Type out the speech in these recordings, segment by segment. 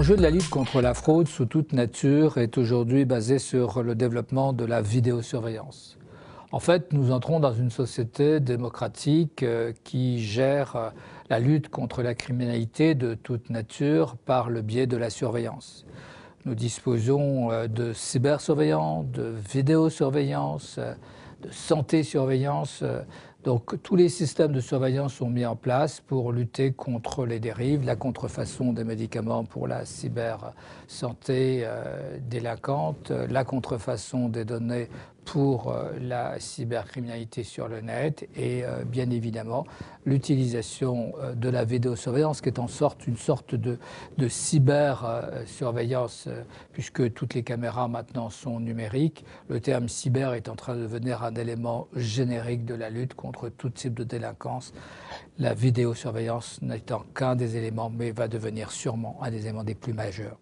L'enjeu de la lutte contre la fraude sous toute nature est aujourd'hui basé sur le développement de la vidéosurveillance. En fait, nous entrons dans une société démocratique qui gère la lutte contre la criminalité de toute nature par le biais de la surveillance. Nous disposons de cybersurveillance, de vidéosurveillance, de santé-surveillance. Donc tous les systèmes de surveillance sont mis en place pour lutter contre les dérives, la contrefaçon des médicaments pour la cybersanté délinquante, la contrefaçon des données pour la cybercriminalité sur le net et bien évidemment l'utilisation de la vidéosurveillance qui est une sorte de cybersurveillance puisque toutes les caméras maintenant sont numériques. Le terme cyber est en train de devenir un élément générique de la lutte contre tout type de délinquance. La vidéosurveillance n'étant qu'un des éléments mais va devenir sûrement un des éléments des plus majeurs.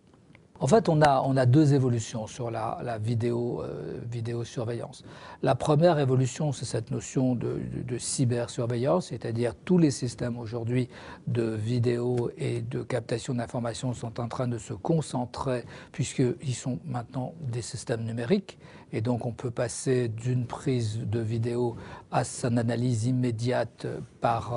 En fait, on a deux évolutions sur la vidéosurveillance. La première évolution, c'est cette notion de cybersurveillance, c'est-à-dire tous les systèmes aujourd'hui de vidéo et de captation d'informations sont en train de se concentrer, puisqu'ils sont maintenant des systèmes numériques, et donc on peut passer d'une prise de vidéo à son analyse immédiate par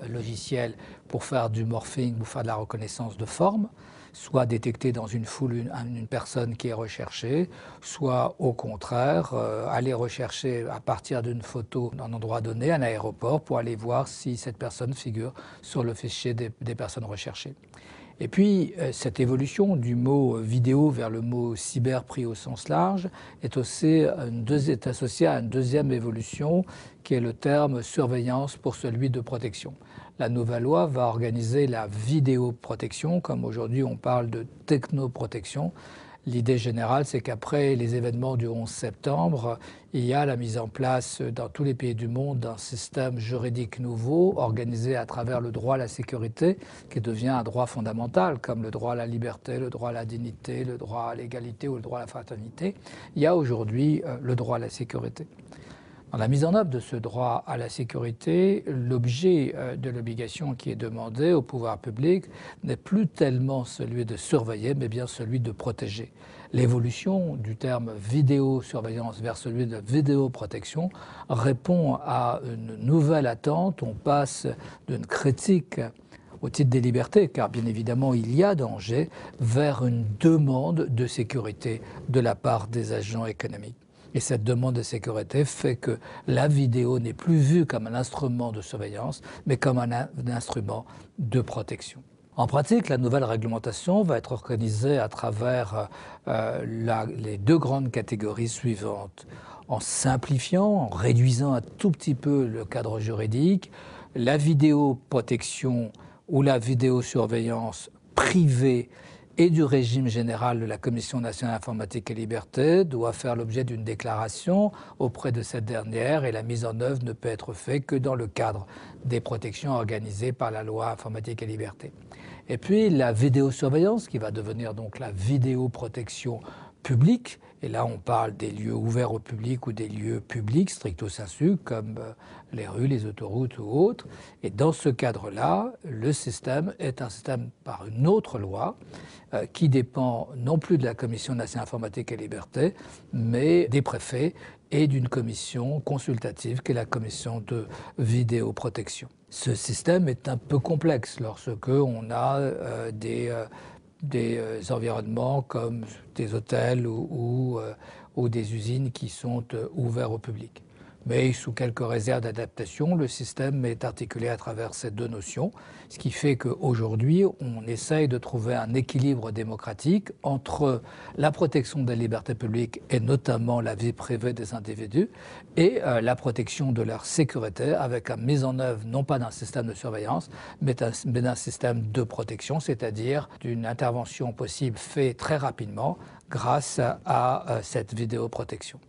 logiciel pour faire du morphing ou faire de la reconnaissance de forme, soit détecter dans une foule une personne qui est recherchée, soit au contraire aller rechercher à partir d'une photo d'un endroit donné, un aéroport, pour aller voir si cette personne figure sur le fichier des personnes recherchées. Et puis, cette évolution du mot vidéo vers le mot cyber pris au sens large est associée à une deuxième évolution qui est le terme surveillance pour celui de protection. La nouvelle loi va organiser la vidéoprotection, comme aujourd'hui on parle de technoprotection. L'idée générale, c'est qu'après les événements du 11 septembre, il y a la mise en place dans tous les pays du monde d'un système juridique nouveau organisé à travers le droit à la sécurité, qui devient un droit fondamental, comme le droit à la liberté, le droit à la dignité, le droit à l'égalité ou le droit à la fraternité. Il y a aujourd'hui le droit à la sécurité. Dans la mise en œuvre de ce droit à la sécurité, l'objet de l'obligation qui est demandée au pouvoir public n'est plus tellement celui de surveiller, mais bien celui de protéger. L'évolution du terme vidéosurveillance vers celui de vidéoprotection répond à une nouvelle attente. On passe d'une critique au titre des libertés, car bien évidemment il y a danger, vers une demande de sécurité de la part des agents économiques. Et cette demande de sécurité fait que la vidéo n'est plus vue comme un instrument de surveillance, mais comme un instrument de protection. En pratique, la nouvelle réglementation va être organisée à travers les deux grandes catégories suivantes. En simplifiant, en réduisant un tout petit peu le cadre juridique, la vidéoprotection ou la vidéosurveillance privée et du régime général de la Commission nationale informatique et liberté doit faire l'objet d'une déclaration auprès de cette dernière et la mise en œuvre ne peut être faite que dans le cadre des protections organisées par la loi informatique et liberté. Et puis la vidéosurveillance qui va devenir donc la vidéoprotection publique, et là on parle des lieux ouverts au public ou des lieux publics stricto sensu comme les rues, les autoroutes ou autres. Et dans ce cadre-là, le système est un système par une autre loi qui dépend non plus de la Commission nationale informatique et liberté, mais des préfets et d'une commission consultative qui est la commission de vidéoprotection. Ce système est un peu complexe lorsque on a des environnements comme des hôtels ou des usines qui sont ouverts au public. Mais sous quelques réserves d'adaptation, le système est articulé à travers ces deux notions, ce qui fait qu'aujourd'hui, on essaye de trouver un équilibre démocratique entre la protection des libertés publiques et notamment la vie privée des individus et la protection de leur sécurité avec la mise en œuvre non pas d'un système de surveillance, mais d'un système de protection, c'est-à-dire d'une intervention possible faite très rapidement grâce à cette vidéoprotection.